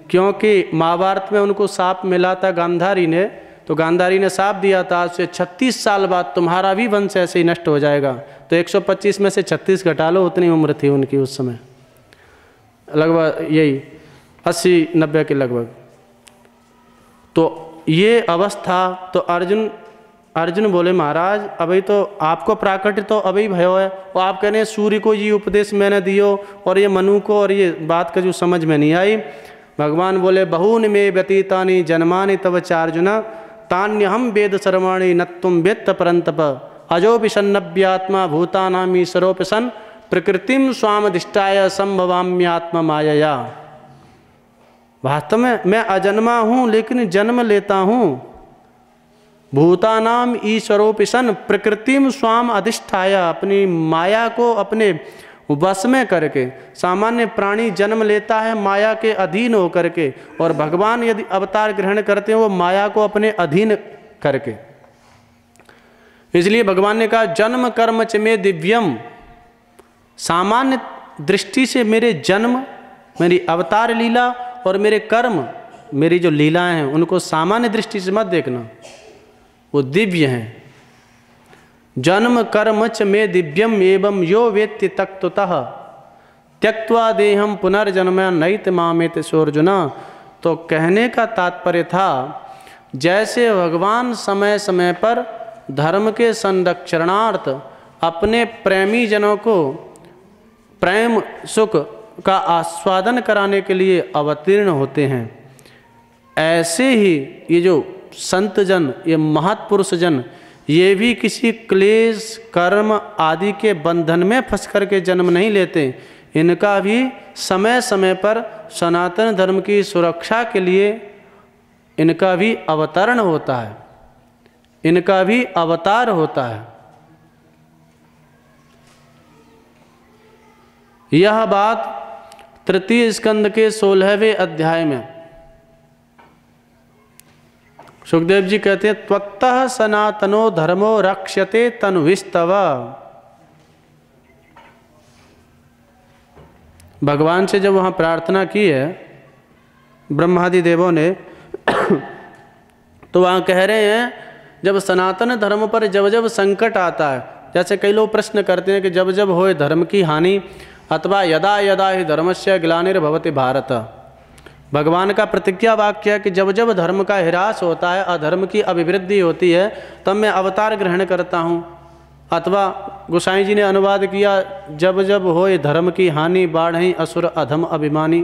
क्योंकि महाभारत में उनको साप मिला था गांधारी ने, तो गांधारी ने साप दिया था आज से 36 साल बाद तुम्हारा भी वंश ऐसे ही नष्ट हो जाएगा। तो 125 में से 36 घटा लो, उतनी उम्र थी उनकी उस समय, लगभग यही 80-90 के लगभग। तो ये अवस्था, तो अर्जुन बोले महाराज अभी तो आपको प्राकट्य तो अभी भयो है, और आप कहने सूर्य को ये उपदेश मैंने दियो और ये मनु को, और ये बात का जो समझ में नहीं आई। भगवान बोले बहूनि मे व्यतीतानि जन्मानि तव चार्जुन तान्यहम वेद सर्वाणि न तुम वेत्त परंतप अजोपि सन्नव्यात्मा भूतानाम ईश्वरोपि सन् प्रकृतिम स्वामधिष्ठाय संभवाम्यात्म मायया। वास्तव में मैं अजन्मा हूँ लेकिन जन्म लेता हूँ। भूतानाम ईश्वरोपि सन् प्रकृतिम स्वाम अधिष्ठाय, अपनी माया को अपने वश में करके। सामान्य प्राणी जन्म लेता है माया के अधीन होकर के, और भगवान यदि अवतार ग्रहण करते हैं वो माया को अपने अधीन करके। इसलिए भगवान ने कहा जन्म कर्म च मे दिव्यम, सामान्य दृष्टि से मेरे जन्म, मेरी अवतार लीला और मेरे कर्म, मेरी जो लीलाएं हैं उनको सामान्य दृष्टि से मत देखना, वो दिव्य हैं। जन्म कर्म च मे दिव्यम एवं यो वेत्ति तत्त्वतः त्यक्त्वा देहम पुनर्जन्म नैत मामेत सोर्जुना। तो कहने का तात्पर्य था जैसे भगवान समय समय पर धर्म के संरक्षणार्थ अपने प्रेमी जनों को प्रेम सुख का आस्वादन कराने के लिए अवतीर्ण होते हैं, ऐसे ही ये जो संत जन, ये महत्पुरुष जन, ये भी किसी क्लेश कर्म आदि के बंधन में फंस करके जन्म नहीं लेते। इनका भी समय समय पर सनातन धर्म की सुरक्षा के लिए इनका भी अवतरण होता है, इनका भी अवतार होता है। यह बात 3 स्कंद के 16वें अध्याय में सुखदेव जी कहते हैं त्वत्तः सनातनो धर्मो रक्ष्यते तन्विस्तव। भगवान से जब वहाँ प्रार्थना की है ब्रह्मादि देवों ने तो वहाँ कह रहे हैं जब सनातन धर्म पर जब जब संकट आता है, जैसे कई लोग प्रश्न करते हैं कि जब जब होए धर्म की हानि अथवा यदा यदा ही धर्मस्य ग्लानिर्भवति भारत, भगवान का प्रतिज्ञा वाक्य है कि जब जब धर्म का ह्रास होता है, अधर्म की अभिवृद्धि होती है, तब मैं अवतार ग्रहण करता हूँ। अथवा गोसाई जी ने अनुवाद किया जब जब होए धर्म की हानि बाढ़ई असुर अधम अभिमानी।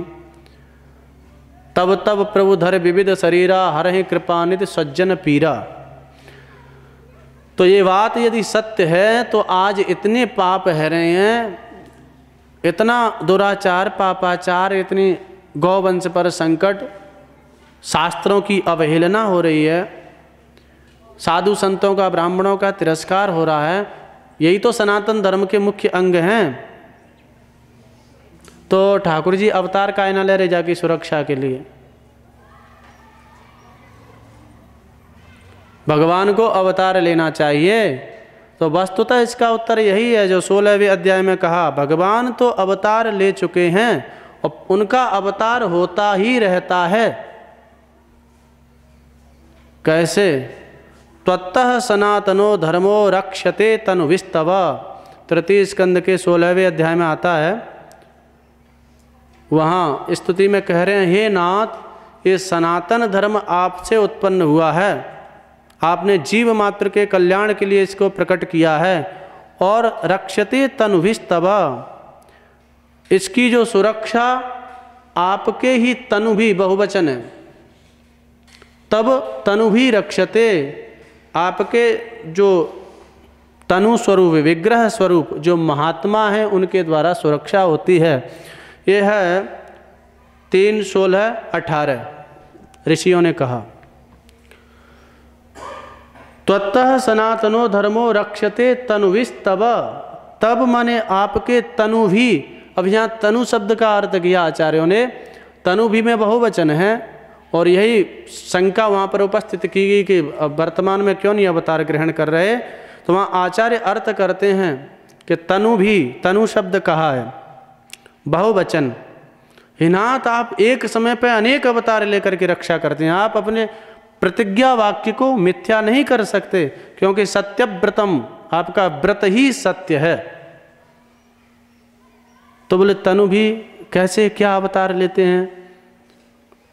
तब तब प्रभु धर विविध शरीरा, हरहि कृपानिधि सज्जन पीरा। तो ये बात यदि सत्य है तो आज इतने पाप है रहे हैं, इतना दुराचार पापाचार, इतनी गौवंश पर संकट, शास्त्रों की अवहेलना हो रही है, साधु संतों का ब्राह्मणों का तिरस्कार हो रहा है। यही तो सनातन धर्म के मुख्य अंग हैं। तो ठाकुर जी अवतार काहे ना ले रहे जाके सुरक्षा के लिए? भगवान को अवतार लेना चाहिए। तो वस्तुतः इसका उत्तर यही है जो 16वें अध्याय में कहा, भगवान तो अवतार ले चुके हैं और उनका अवतार होता ही रहता है। कैसे? त्वत्तः सनातनो धर्मो रक्षते तनुविस्तव, तृतीय स्कंद के 16वें अध्याय में आता है। वहाँ स्तुति में कह रहे हैं, हे नाथ, ये सनातन धर्म आपसे उत्पन्न हुआ है, आपने जीव मात्र के कल्याण के लिए इसको प्रकट किया है। और रक्षते तनुभिस्तव, इसकी जो सुरक्षा आपके ही तनु भी बहुवचन है, तब तनु भी रक्षते, आपके जो तनु स्वरूप विग्रह स्वरूप जो महात्मा हैं उनके द्वारा सुरक्षा होती है। यह है 3:16-18 ऋषियों ने कहा। त्वत्तः सनातनो धर्मो रक्षते तनुविस्तव, तब माने आपके तनु भी। अब यहाँ तनु शब्द का अर्थ किया आचार्यों ने, तनु भी में बहुवचन है और यही शंका वहाँ पर उपस्थित की गई कि वर्तमान में क्यों नहीं अवतार ग्रहण कर रहे। तो वहाँ आचार्य अर्थ करते हैं कि तनु भी, तनु शब्द कहा है बहुवचन। हिनाथ, आप एक समय पर अनेक अवतार लेकर के रक्षा करते हैं। आप अपने प्रतिज्ञा वाक्य को मिथ्या नहीं कर सकते, क्योंकि सत्यव्रतम, आपका व्रत ही सत्य है। तो बोले तनु भी कैसे, क्या अवतार लेते हैं?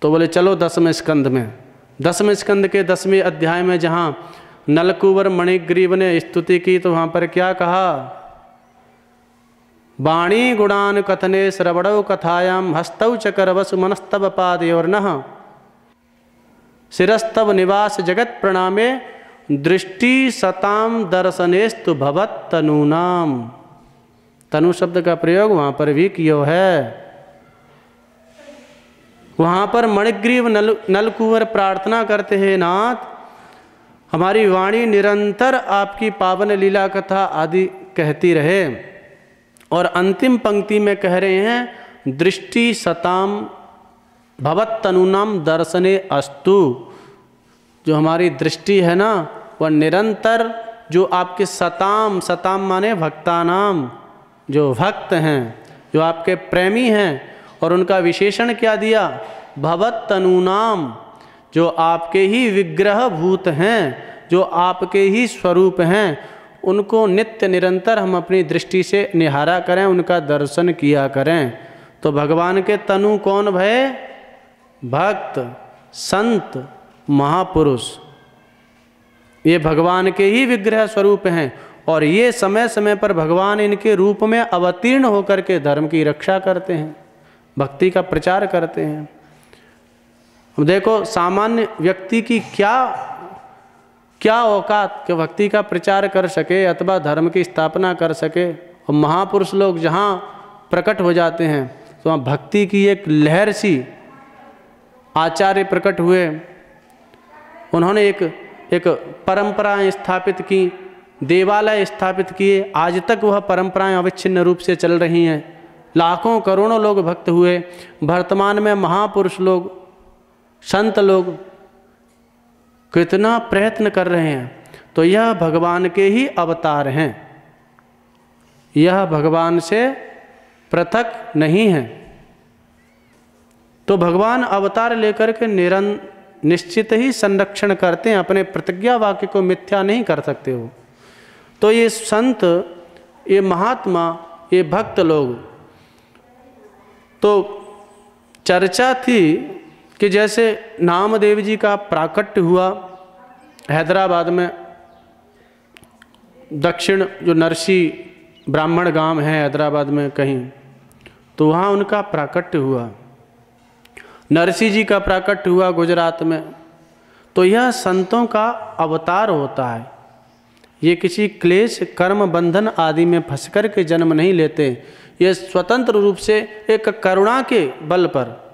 तो बोले चलो 10वें स्कंद में, 10वें स्कंद के 10वें अध्याय में जहाँ नलकुवर मणिग्रीव ने स्तुति की, तो वहाँ पर क्या कहा? वाणी गुणान कथने श्रवणौ कथायाम हस्तौ च करवसु मनस्तव पादयोर्नः शिरस्तव निवास जगत प्रणामे दृष्टि सताम दर्शनेस्तु भवत तनूनाम। तनु शब्द का प्रयोग वहाँ पर भी किया है। वहाँ पर मणिग्रीव नलकुवर प्रार्थना करते हैं, नाथ हमारी वाणी निरंतर आपकी पावन लीला कथा आदि कहती रहे। और अंतिम पंक्ति में कह रहे हैं, दृष्टि सताम भवत तनुनाम दर्शने अस्तु। जो हमारी दृष्टि है ना, वह निरंतर जो आपके सताम, सताम माने भक्तानाम, जो भक्त हैं, जो आपके प्रेमी हैं, और उनका विशेषण क्या दिया? भवत तनुनाम, जो आपके ही विग्रह भूत हैं, जो आपके ही स्वरूप हैं, उनको नित्य निरंतर हम अपनी दृष्टि से निहारा करें, उनका दर्शन किया करें। तो भगवान के तनु कौन भय? भक्त, संत, महापुरुष, ये भगवान के ही विग्रह स्वरूप हैं। और ये समय समय पर भगवान इनके रूप में अवतीर्ण होकर के धर्म की रक्षा करते हैं, भक्ति का प्रचार करते हैं। अब देखो सामान्य व्यक्ति की क्या औकात कि भक्ति का प्रचार कर सके अथवा धर्म की स्थापना कर सके। और महापुरुष लोग जहाँ प्रकट हो जाते हैं तो वहाँ भक्ति की एक लहर सी, आचार्य प्रकट हुए, उन्होंने एक परंपराएं स्थापित की, देवालय स्थापित किए। आज तक वह परंपराएं अविच्छिन्न रूप से चल रही हैं। लाखों करोड़ों लोग भक्त हुए। वर्तमान में महापुरुष लोग, संत लोग कितना प्रयत्न कर रहे हैं। तो यह भगवान के ही अवतार हैं, यह भगवान से पृथक नहीं है। तो भगवान अवतार लेकर के निश्चित ही संरक्षण करते हैं, अपने प्रतिज्ञा वाक्य को मिथ्या नहीं कर सकते हो। तो ये संत, ये महात्मा, ये भक्त लोग, तो चर्चा थी कि जैसे नामदेव जी का प्राकट्य हुआ हैदराबाद में, दक्षिण जो नरसी ब्राह्मण गांव है हैदराबाद में कहीं, तो वहाँ उनका प्राकट्य हुआ। नरसिंह जी का प्राकट हुआ गुजरात में, तो यह संतों का अवतार होता है। ये किसी क्लेश कर्म बंधन आदि में फंस कर के जन्म नहीं लेते, ये स्वतंत्र रूप से एक करुणा के बल पर।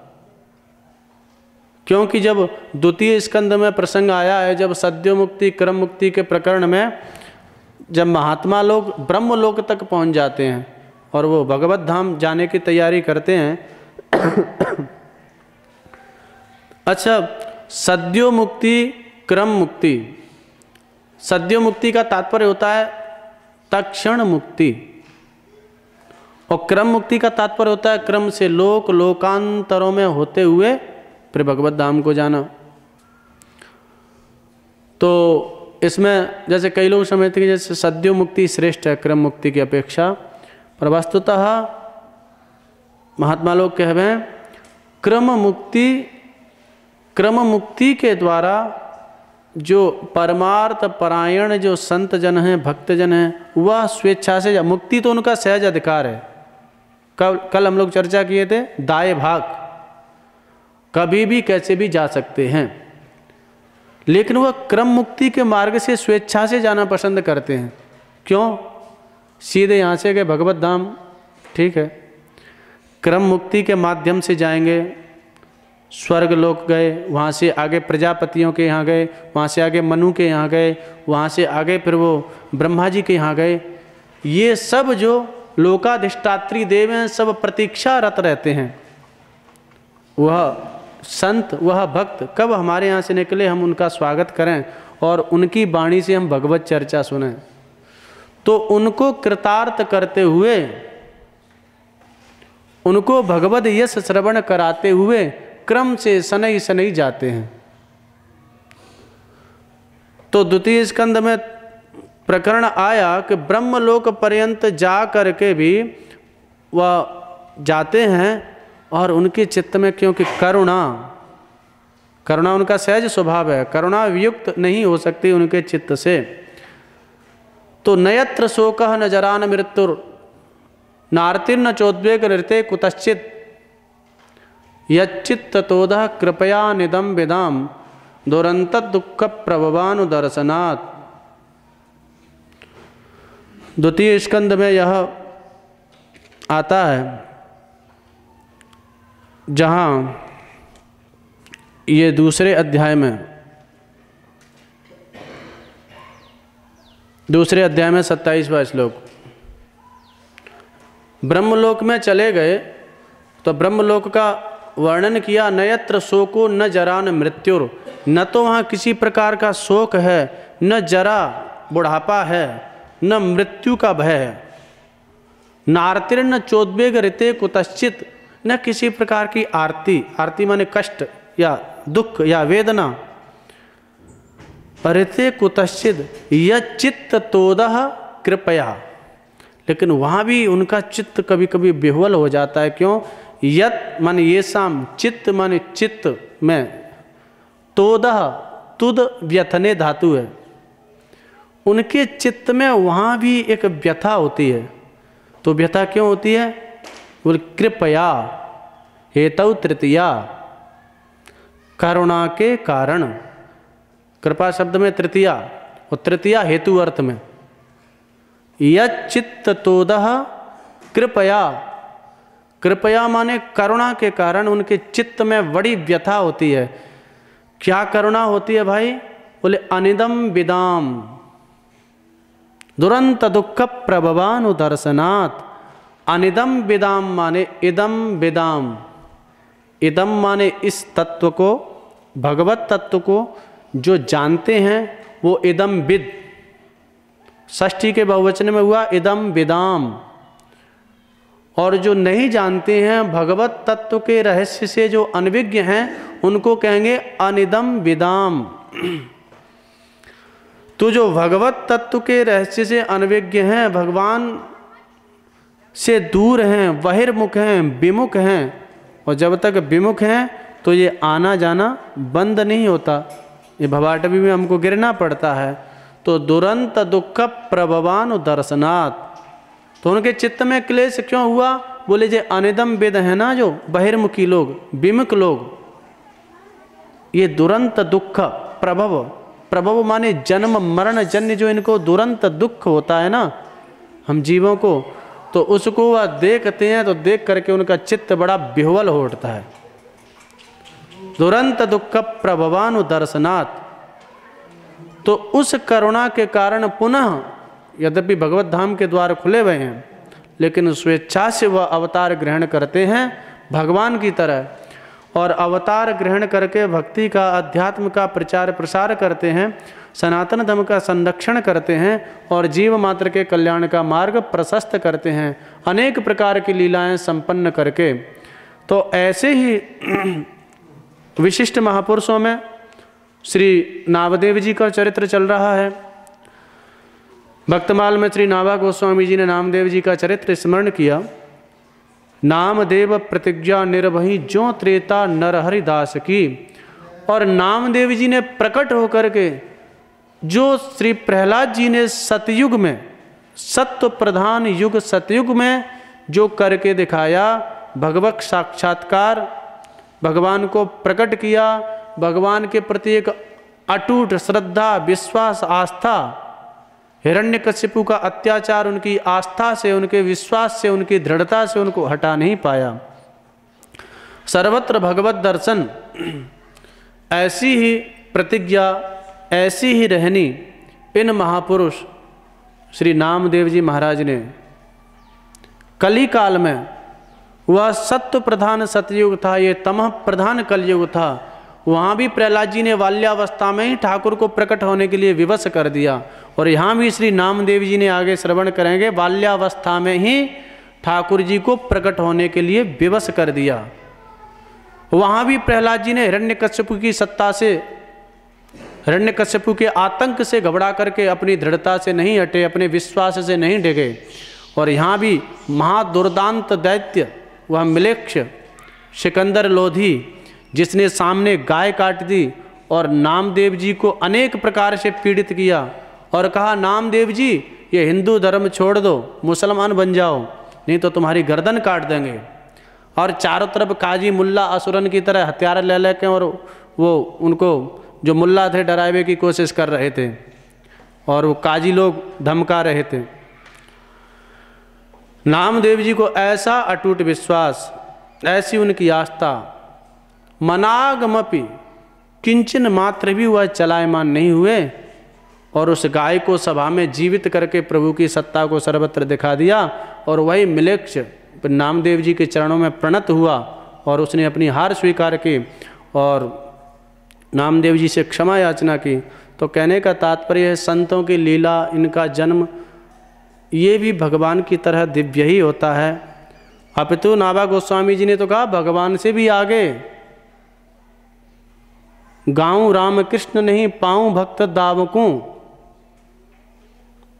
क्योंकि जब द्वितीय स्कंद में प्रसंग आया है, जब सद्यो मुक्ति क्रम मुक्ति के प्रकरण में जब महात्मा लोग ब्रह्म लोक तक पहुंच जाते हैं और वो भगवत धाम जाने की तैयारी करते हैं। अच्छा, सद्यो मुक्ति क्रम मुक्ति, सद्यो मुक्ति का तात्पर्य होता है तत्क्षण मुक्ति, और क्रम मुक्ति का तात्पर्य होता है क्रम से लोक लोकांतरों में होते हुए फिर भगवत धाम को जाना। तो इसमें जैसे कई लोग समझते हैं कि जैसे सद्यो मुक्ति श्रेष्ठ है क्रम मुक्ति की अपेक्षा, पर वस्तुतः महात्मा लोग कह रहे हैं क्रम मुक्ति के द्वारा जो परमार्थ परायण जो संत जन हैं, भक्तजन हैं, वह स्वेच्छा से मुक्ति तो उनका सहज अधिकार है। कल हम लोग चर्चा किए थे दाए भाग, कभी भी कैसे भी जा सकते हैं, लेकिन वह क्रम मुक्ति के मार्ग से स्वेच्छा से जाना पसंद करते हैं। क्यों? सीधे यहाँ से गए भगवत धाम, ठीक है, क्रम मुक्ति के माध्यम से जाएंगे, स्वर्ग लोक गए, वहाँ से आगे प्रजापतियों के यहाँ गए, वहाँ से आगे मनु के यहाँ गए, वहाँ से आगे फिर वो ब्रह्मा जी के यहाँ गए। ये सब जो लोकाधिष्ठात्री देव हैं, सब प्रतीक्षारत रहते हैं। वह संत, वह भक्त कब हमारे यहाँ से निकले, हम उनका स्वागत करें और उनकी वाणी से हम भगवत चर्चा सुनें। तो उनको कृतार्थ करते हुए, उनको भगवत यश श्रवण कराते हुए क्रम से शनैः शनैः जाते हैं। तो द्वितीय स्कंद में प्रकरण आया कि ब्रह्मलोक पर्यंत जा करके भी वह जाते हैं और उनके चित्त में, क्योंकि करुणा उनका सहज स्वभाव है, करुणा वियुक्त नहीं हो सकती उनके चित्त से। तो नयत्र शोकः न जरा न मृत्युर नार्तिर्न चोद्वेग नृते कुतश्चित् यच्चित्ततोदः कृपया निदम विदाम दुरंत दुख प्रभवानुदर्शनात्। द्वितीय स्कंद में यह आता है जहाँ ये दूसरे अध्याय में 27वां श्लोक, ब्रह्मलोक में चले गए तो ब्रह्मलोक का वर्णन किया। नयत्र शोको न जरा न मृत्युर, न तो वहाँ किसी प्रकार का शोक है, न जरा बुढ़ापा है, न मृत्यु का भय है। नार्तिर्न चोद्वेग ऋते कुतश्चित, न किसी प्रकार की आरती माने कष्ट या दुख या वेदना। ऋते कुतश्चित यच्चित्त तोदः कृपया, लेकिन वहाँ भी उनका चित्त कभी कभी विह्वल हो जाता है। क्यों? यत माने ये शाम, चित्त माने चित्त में, तोदह तुद व्यथने धातु है, उनके चित्त में वहाँ भी एक व्यथा होती है। तो व्यथा क्यों होती है? बोल कृपया हेतु तृतीया, करुणा के कारण। कृपा शब्द में तृतीया, और तृतीया हेतु अर्थ में। यच्चित्त तोदह कृपया, कृपया माने करुणा के कारण उनके चित्त में बड़ी व्यथा होती है। क्या करुणा होती है भाई? बोले अनिदम विदाम दुरंत दुख प्रभवानुदर्शनात्। अनिदम विदाम माने इदम विदाम, इदम माने इस तत्व को, भगवत तत्व को जो जानते हैं वो इदम विद, षष्ठी के बहुवचन में हुआ इदम विदाम। और जो नहीं जानते हैं भगवत तत्व के रहस्य से, जो अनविज्ञ हैं, उनको कहेंगे अनिदम विदाम। तो जो भगवत तत्व के रहस्य से अनविज्ञ हैं, भगवान से दूर हैं, बहिर्मुख हैं, विमुख हैं, और जब तक विमुख हैं तो ये आना जाना बंद नहीं होता, ये भवाटवी में हमको गिरना पड़ता है। तो दुरंत दुख प्रभवानुदर्शनात्, तो उनके चित्त में क्लेश क्यों हुआ? बोले जे अनिदम वेद है ना, जो बहिर्मुखी लोग, विमुख लोग, ये दुरंत दुख प्रभव, प्रभव माने जन्म मरण जन्य जो इनको दुरंत दुख होता है ना हम जीवों को, तो उसको वह देखते हैं तो देख करके उनका चित्त बड़ा विह्वल हो उठता है। दुरंत दुख प्रभवानु दर्शनात्, तो उस करुणा के कारण पुनः यद्यपि भगवत धाम के द्वार खुले हुए हैं लेकिन स्वेच्छा से वह अवतार ग्रहण करते हैं भगवान की तरह, और अवतार ग्रहण करके भक्ति का अध्यात्म का प्रचार प्रसार करते हैं, सनातन धर्म का संरक्षण करते हैं और जीव मात्र के कल्याण का मार्ग प्रशस्त करते हैं अनेक प्रकार की लीलाएं संपन्न करके। तो ऐसे ही विशिष्ट महापुरुषों में श्री नामदेव जी का चरित्र चल रहा है। भक्तमाल में श्री नाभा गोस्वामी जी ने नामदेव जी का चरित्र स्मरण किया। नामदेव प्रतिज्ञा निर्वही जो त्रेता नरहरिदास की, और नामदेव जी ने प्रकट होकर के जो श्री प्रहलाद जी ने सतयुग में, सत्व प्रधान युग सतयुग में जो करके दिखाया, भगवत साक्षात्कार, भगवान को प्रकट किया, भगवान के प्रति एक अटूट श्रद्धा विश्वास आस्था, हिरण्यकशिपु का अत्याचार उनकी आस्था से, उनके विश्वास से, उनकी दृढ़ता से उनको हटा नहीं पाया। सर्वत्र भगवत दर्शन, ऐसी ही प्रतिज्ञा, ऐसी ही रहनी इन महापुरुष श्री नामदेव जी महाराज ने कली काल में, वह सत्व प्रधान सतयुग था, ये तमः प्रधान कलयुग था, वहाँ भी प्रहलाद जी ने बाल्यावस्था में ही ठाकुर को प्रकट होने के लिए विवश कर दिया, और यहाँ भी श्री नामदेव जी ने आगे श्रवण करेंगे बाल्यावस्था में ही ठाकुर जी को प्रकट होने के लिए विवश कर दिया। वहाँ भी प्रहलाद जी ने हिरण्यकश्यपु की सत्ता से, हिरण्यकश्यपु के आतंक से घबरा करके अपनी दृढ़ता से नहीं हटे, अपने विश्वास से नहीं डिगे। और यहाँ भी महादुर्दांत दैत्य वह मिलेक्ष सिकंदर लोधी, जिसने सामने गाय काट दी और नामदेव जी को अनेक प्रकार से पीड़ित किया और कहा नामदेव जी ये हिंदू धर्म छोड़ दो, मुसलमान बन जाओ, नहीं तो तुम्हारी गर्दन काट देंगे। और चारों तरफ काजी मुल्ला असुरन की तरह हथियार ले लेके और वो उनको जो मुल्ला थे डरावे की कोशिश कर रहे थे, और वो काजी लोग धमका रहे थे। नामदेव जी को ऐसा अटूट विश्वास, ऐसी उनकी आस्था, मनागमपि किंचन मात्र भी वह चलायमान नहीं हुए, और उस गाय को सभा में जीवित करके प्रभु की सत्ता को सर्वत्र दिखा दिया। और वही मिलेक्ष नामदेव जी के चरणों में प्रणत हुआ और उसने अपनी हार स्वीकार की और नामदेव जी से क्षमा याचना की। तो कहने का तात्पर्य है संतों की लीला, इनका जन्म ये भी भगवान की तरह दिव्य ही होता है। अपितु नाभा गोस्वामी जी ने तो कहा भगवान से भी आगे, गाऊं राम कृष्ण नहीं पाऊं भक्त दावकों।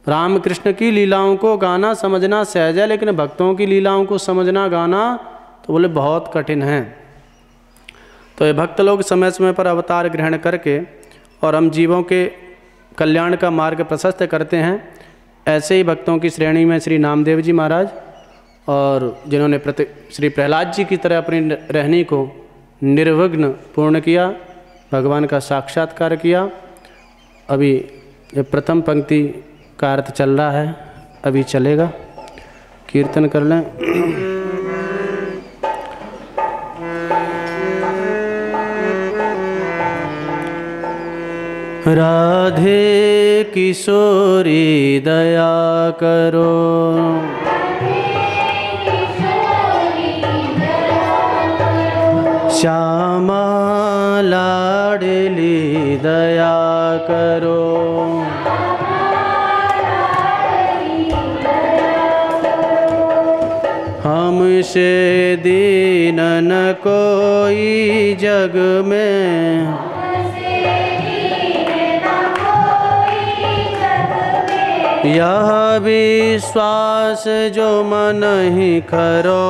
राम कृष्ण की लीलाओं को गाना समझना सहज है, लेकिन भक्तों की लीलाओं को समझना गाना तो बोले बहुत कठिन है। तो ये भक्त लोग समय समय पर अवतार ग्रहण करके और हम जीवों के कल्याण का मार्ग प्रशस्त करते हैं। ऐसे ही भक्तों की श्रेणी में श्री नामदेव जी महाराज, और जिन्होंने श्री प्रहलाद जी की तरह अपनी रहनी को निर्विघ्न पूर्ण किया, भगवान का साक्षात्कार किया। अभी ये प्रथम पंक्ति का अर्थ चल रहा है, अभी चलेगा, कीर्तन कर लें। राधे किशोरी दया करो, श्यामा लाडली दया करो, हमसे दीन न कोई जग में, यह विश्वास जो मन ही करो,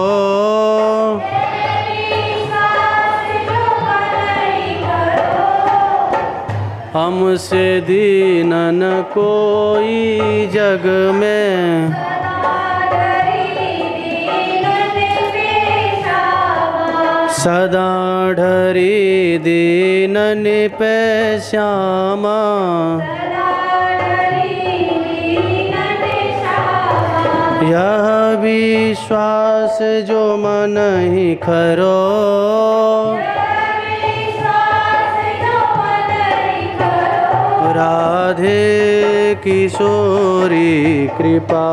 हमसे दीन न कोई जग में, सदा ढरी दीनन पे श्यामा यह विश्वास जो मन ही खरो राधे किशोरी कृपा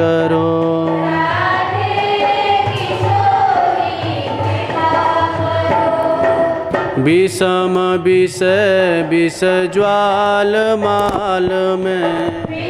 करो। विषम विष विष ज्वाल माल में